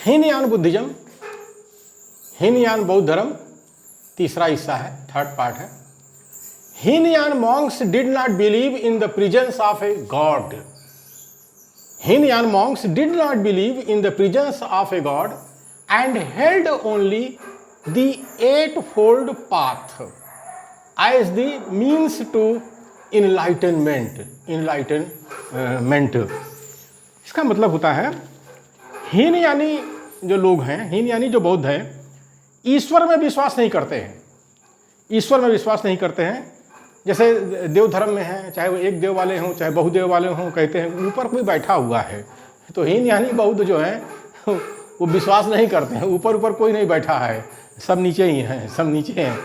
Hinayana Buddhism, Hinayana बौद्ध धर्म, तीसरा हिस्सा है, थर्ड पार्ट है। Hinayana monks did not believe in the presence of a god. Hinayana monks did not believe in the presence of a god and held only the eightfold path as the means to enlightenment. इसका मतलब होता है हीनयानी जो लोग हैं, हीनयानी जो बौद्ध हैं, ईश्वर में विश्वास नहीं करते हैं। ईश्वर में विश्वास नहीं करते हैं। जैसे देव धर्म में है, चाहे वो एक देव वाले हों चाहे बहुदेव वाले हों, कहते हैं ऊपर कोई बैठा हुआ है। तो हीनयानी बौद्ध जो हैं वो विश्वास नहीं करते हैं, ऊपर ऊपर कोई नहीं बैठा है, सब नीचे ही हैं, सब नीचे हैं।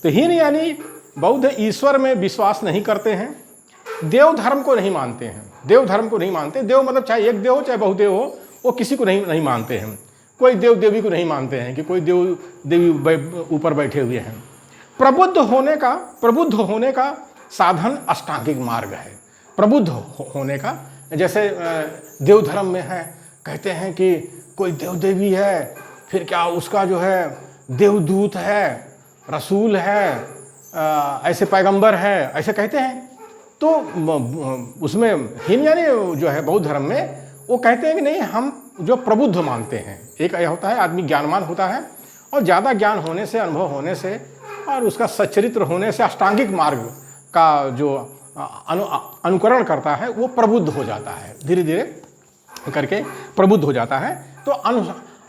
तो हीनयानी बौद्ध ईश्वर में विश्वास नहीं करते हैं, देव धर्म को नहीं मानते हैं। देव धर्म को नहीं मानते। देव मतलब चाहे एक देव हो चाहे बहुदेव हो, वो किसी को नहीं मानते हैं। कोई देव देवी को नहीं मानते हैं कि कोई देव देवी ऊपर बैठे हुए हैं। प्रबुद्ध होने का साधन अष्टांगिक मार्ग है। प्रबुद्ध होने का, जैसे देव धर्म में है, कहते हैं कि कोई देव देवी है, फिर क्या उसका जो है देवदूत है, रसूल है, ऐसे पैगंबर है, ऐसे कहते हैं। तो उसमें हीनयानी जो है बौद्ध धर्म में वो कहते हैं कि नहीं, हम जो प्रबुद्ध मानते हैं। एक यह होता है आदमी ज्ञानवान होता है और ज़्यादा ज्ञान होने से, अनुभव होने से और उसका सच्चरित्र होने से अष्टांगिक मार्ग का जो अनुकरण करता है वो प्रबुद्ध हो जाता है, धीरे धीरे करके प्रबुद्ध हो जाता है। तो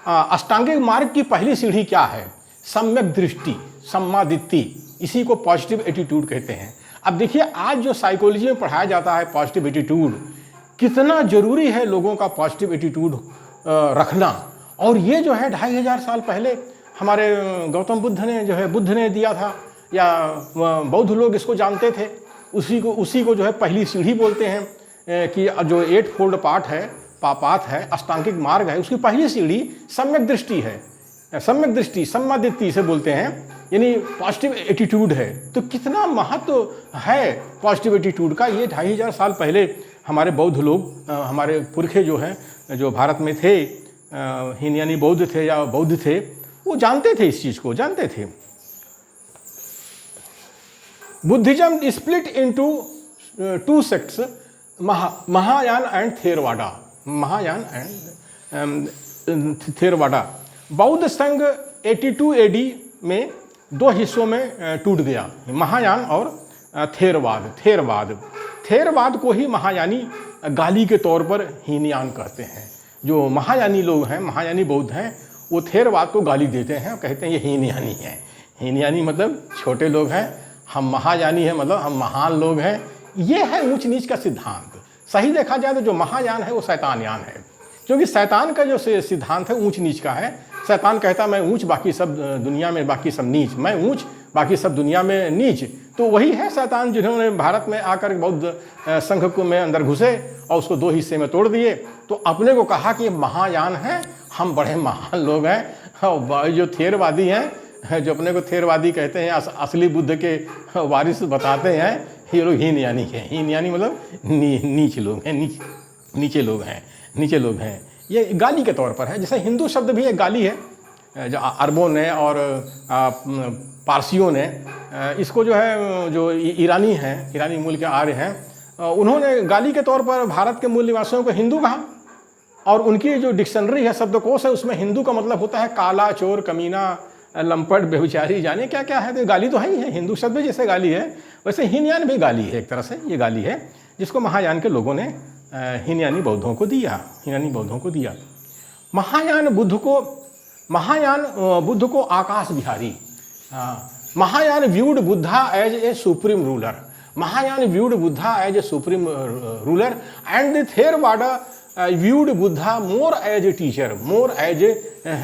अष्टांगिक मार्ग की पहली सीढ़ी क्या है? सम्यक दृष्टि, सम्मादित्ति। इसी को पॉजिटिव एटीट्यूड कहते हैं। अब देखिए आज जो साइकोलॉजी में पढ़ाया जाता है पॉजिटिव एटीट्यूड, कितना जरूरी है लोगों का पॉजिटिव एटीट्यूड रखना। और ये जो है 2500 साल पहले हमारे गौतम बुद्ध ने जो है बुद्ध ने दिया था, या बौद्ध लोग इसको जानते थे। उसी को जो है पहली सीढ़ी बोलते हैं कि जो 8-फोल्ड पाथ है, अष्टांगिक मार्ग है, उसकी पहली सीढ़ी सम्यक दृष्टि है। सम्यक दृष्टि, सम्मादित्ति से बोलते हैं, यानी पॉजिटिव एटीट्यूड है। तो कितना महत्व है पॉजिटिव एटीट्यूड का, ये 2500 साल पहले हमारे बौद्ध लोग, हमारे पुरखे जो हैं, जो भारत में थे, हीनयानी बौद्ध थे या बौद्ध थे, वो जानते थे, इस चीज़ को जानते थे। Buddhism split into 2 sects, Mahayana and Theravada. Mahayana and Theravada. बौद्ध संघ 82 AD में 2 हिस्सों में टूट गया, महायान और थेरवाद को ही महायानी गाली के तौर पर हीनयान कहते हैं। जो महायानी लोग हैं, महायानी बौद्ध हैं, वो थेरवाद को गाली देते हैं, कहते हैं ये हीनयानी है। हीनयानी मतलब छोटे लोग हैं, हम महायानी हैं मतलब हम महान लोग हैं। ये है ऊंच नीच का सिद्धांत। सही देखा जाए तो जो महायान है वो शैतानयान है, क्योंकि शैतान का जो सिद्धांत है ऊंच नीच का है। शैतान कहता मैं ऊंच, बाकी सब दुनिया में बाकी सब नीच, मैं ऊंच बाकी सब दुनिया में नीच। तो वही है शैतान जिन्होंने भारत में आकर बौद्ध संघ को में अंदर घुसे और उसको 2 हिस्से में तोड़ दिए। तो अपने को कहा कि महायान है, हम बड़े महान लोग हैं। और जो थेरवादी हैं, जो अपने को थेरवादी कहते हैं, असली बुद्ध के वारिस बताते हैं, ये लोग हीनयानी हैं। हीनयानी मतलब नीच लोग हैं, नीचे लोग हैं। ये गाली के तौर पर है। जैसे हिंदू शब्द भी एक गाली है, जो अरबों ने और पारसियों ने इसको जो है, जो ईरानी हैं, ईरानी मूल के आर्य हैं, उन्होंने गाली के तौर पर भारत के मूल निवासियों को हिंदू कहा। और उनकी जो डिक्शनरी है, शब्दकोश है, उसमें हिंदू का मतलब होता है काला, चोर, कमीना, लंपट, व्यभिचारी, जाने क्या क्या है। तो गाली तो है ही है, हिंदू शब्द जैसे गाली है वैसे हीनयान भी गाली है। एक तरह से ये गाली है जिसको महायान के लोगों ने हीनयानी बौद्धों को दिया। महायान बुद्ध को आकाश विहारी। Mahayana viewed Buddha as a supreme ruler. Mahayana viewed Buddha as a supreme ruler and the Theravada viewed Buddha more as a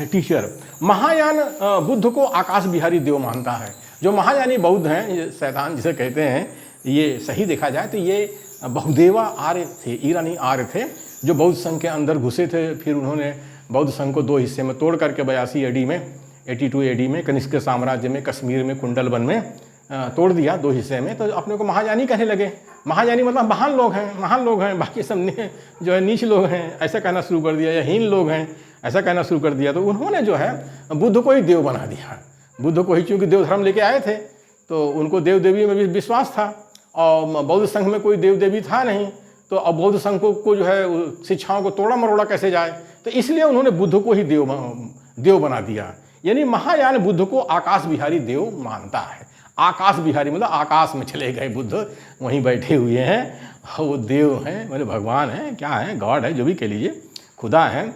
teacher. Mahayana Buddha को आकाश विहारी देव मानता है। जो महायानी बौद्ध हैं, ये शैतान जिसे कहते हैं, ये सही देखा जाए तो ये बहुदेवा आर्य थे, ईरानी आर्य थे, जो बौद्ध संघ के अंदर घुसे थे। फिर उन्होंने बौद्ध संघ को 2 हिस्से में तोड़ करके 82 AD में कनिष्क साम्राज्य में कश्मीर में कुंडलवन में तोड़ दिया 2 हिस्से में। तो अपने को महायानी कहने लगे। महायानी मतलब महान लोग हैं, बाकी सब जो है नीच लोग हैं, ऐसा कहना शुरू कर दिया, या हीन लोग हैं, ऐसा कहना शुरू कर दिया। तो उन्होंने जो है बुद्ध को ही देव बना दिया। बुद्ध को ही, चूँकि देव धर्म लेके आए थे तो उनको देव देवी में भी विश्वास था, और बौद्ध संघ में कोई देव देवी था नहीं, तो अब बौद्ध संघ को जो है शिक्षाओं को तोड़ा मरोड़ा कैसे जाए, तो इसलिए उन्होंने बुद्ध को ही देव बना दिया। यानी महायान बुद्ध को आकाश बिहारी देव मानता है। आकाश बिहारी मतलब आकाश में चले गए बुद्ध, वहीं बैठे हुए हैं, वो देव हैं, मतलब भगवान हैं, क्या है, गॉड है, जो भी कह लीजिए, खुदा है।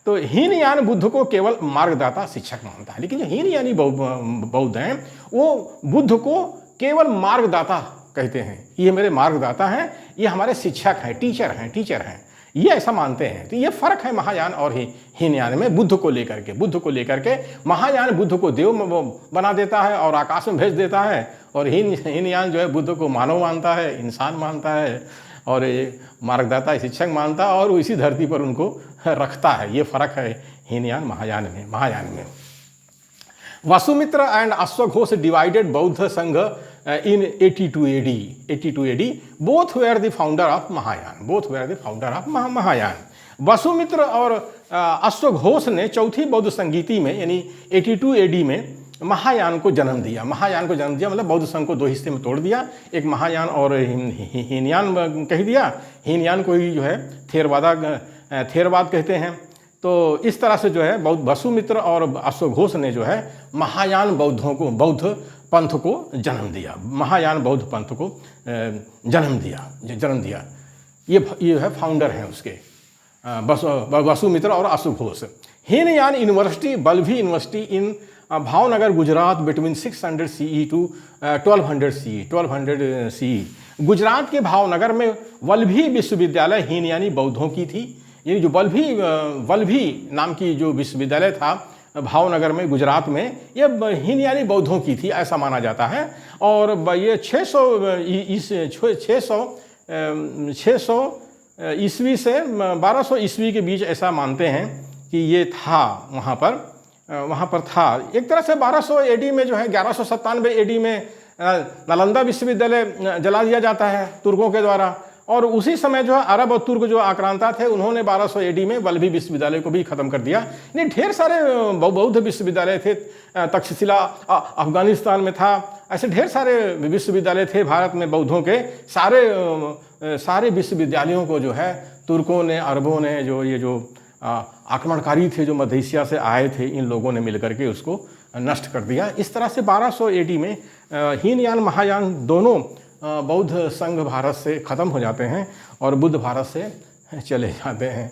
तो हीनयान बुद्ध को केवल मार्गदाता शिक्षक मानता है, लेकिन जो हीनयानी बौद्ध हैं वो बुद्ध को केवल मार्गदाता कहते हैं। ये मेरे मार्गदाता हैं, ये हमारे शिक्षक हैं, टीचर हैं, ये ऐसा मानते हैं। तो ये फर्क है महायान और हीनयान में। बुद्ध को लेकर के महायान बुद्ध को देव बना देता है और आकाश में भेज देता है, और हीनयान जो है बुद्ध को मानव मानता है, इंसान मानता है, और ये मार्गदाता शिक्षक मानता है, और इसी धरती पर उनको रखता है। ये फर्क है हीनयान महायान में। वसुमित्र एंड अश्वघोष डिवाइडेड बौद्ध संघ in 82 AD. Both were the founder of Mahayana. Vasumitra और अश्वघोष ने चौथी बौद्ध संगीति में यानी 82 AD में महायान को जन्म दिया। मतलब बौद्ध संघ को दो हिस्से में तोड़ दिया, एक महायान और हीनयान कह दिया। हीनयान को ही जो है थेरवाद कहते हैं। तो इस तरह से जो है वसुमित्र और अश्वघोष ने जो है महायान बौद्ध पंथ को जन्म दिया, महायान बौद्ध पंथ को जन्म दिया। ये है फाउंडर हैं उसके, वसुमित्र और अश्वघोष। Hinayana university, Vallabhi university in Bhavnagar Gujarat between 600 CE to 1200 CE। Gujarat के भावनगर में वल्लभी विश्वविद्यालय हीनयानी बौद्धों की थी। ये जो वल्लभी नाम की जो विश्वविद्यालय था भावनगर में, गुजरात में, ये हीनयानी बौद्धों की थी, ऐसा माना जाता है। और ये 600 ईस्वी से 1200 ईस्वी के बीच ऐसा मानते हैं कि ये था वहाँ पर था। एक तरह से 1200 AD में जो है 1197 AD में नालंदा विश्वविद्यालय जला दिया जाता है तुर्कों के द्वारा, और उसी समय जो है अरब और तुर्क जो आक्रांता थे उन्होंने 1200 AD में वल्लभी विश्वविद्यालय को भी खत्म कर दिया। यानी ढेर सारे बौद्ध विश्वविद्यालय थे, तक्षशिला अफगानिस्तान में था, ऐसे ढेर सारे विश्वविद्यालय थे भारत में बौद्धों के। सारे विश्वविद्यालयों को जो है तुर्कों ने, अरबों ने, जो आक्रमणकारी थे जो मध्य एशिया से आए थे, इन लोगों ने मिलकर के उसको नष्ट कर दिया। इस तरह से 1200 AD में हीनयान महायान दोनों बौद्ध संघ भारत से ख़त्म हो जाते हैं और बुद्ध भारत से चले जाते हैं।